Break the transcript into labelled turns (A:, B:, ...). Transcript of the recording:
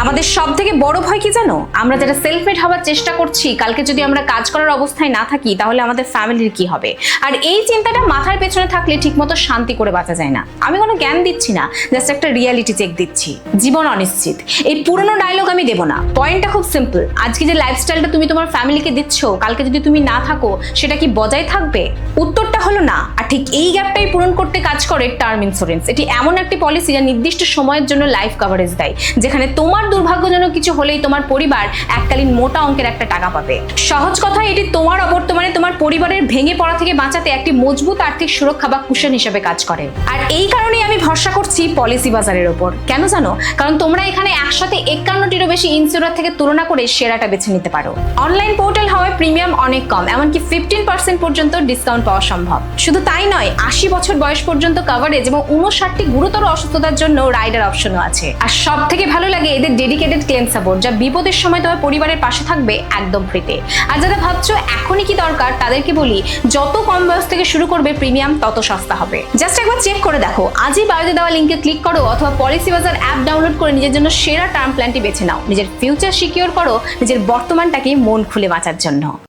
A: আমাদের সব থেকে বড় ভয় কি জানো? আমরা যারা সেলফ মেড হওয়ার চেষ্টা করছি, কালকে যদি আমরা কাজ করার অবস্থায় না থাকি তাহলে আমাদের ফ্যামিলির কি হবে। আর এই চিন্তাটা মাথার পেছনে থাকলে ঠিকমতো শান্তি করে বাঁচা যায় না। আমি কোনো জ্ঞান দিচ্ছি না, জাস্ট একটা রিয়ালিটি চেক দিচ্ছি। জীবন অনিশ্চিত, এই পুরনো ডায়লগ আমি দেব না। পয়েন্টটা খুব সিম্পল। আজকে যে লাইফস্টাইলটা তুমি তোমার ফ্যামিলিকে দিচ্ছ, কালকে যদি তুমি না থাকো সেটা কি বজায় থাকবে? উত্তরটা হলো না। আর ঠিক এই গ্যাপটাই পূরণ করতে কাজ করে টার্ম ইন্স্যুরেন্স। এটি এমন একটি পলিসি যা নির্দিষ্ট সময়ের জন্য লাইফ কভারেজ দেয়, যেখানে তোমার দুর্ভাগ্যজনক কিছু হলেই তোমার পরিবার এককালীন মোটা অঙ্কের একটা টাকা পাবে। সহজ কথা, এটি তোমার অবর্তমানে তোমার পরিবারের ভেঙে পড়া থেকে বাঁচাতে একটি মজবুত আর্থিক সুরক্ষা বা কুশন হিসেবে কাজ করে। আর এই কারণেই আমি ভরসা করছি পলিসি বাজারের ওপর। কেন জানো? কারণ তোমরা এখানে একসাথে 51টিরও বেশি ইন্স্যুরার থেকে তুলনা করে সেরাটা বেছে নিতে পারো। অনলাইন পোর্টাল হওয়ায় প্রিমিয়াম অনেক কম, এমনকি 15% পর্যন্ত ডিসকাউন্ট পাওয়া সম্ভব। শুধু তাই নয়, 80 বছর বয়স পর্যন্ত কভারেজ এবং 59টি গুরুতর অসুস্থতার জন্য রাইডার অপশনও আছে। আর সব থেকে ভালো লাগে এদের ডেডিকেটেড ক্লেম সাপোর্ট, যা বিপদের সময় তোমার পরিবারের পাশে থাকবে একদম ফ্রিতে। আর যারা ভাবছো এখনই কি দরকার, তাদেরকে বলি যত কম বয়স থেকে শুরু করবে প্রিমিয়াম তত সস্তা হবে। জাস্ট একবার চেক করে দেখো। আজই বায়োতে দেওয়া লিংকে ক্লিক করো অথবা পলিসি বাজার অ্যাপ ডাউনলোড করে নিজের জন্য সেরা টার্ম প্ল্যানটি বেছে নাও। নিজের ফিউচার সিকিউর করো, নিজের বর্তমানটাকে মন খুলে বাঁচার জন্য।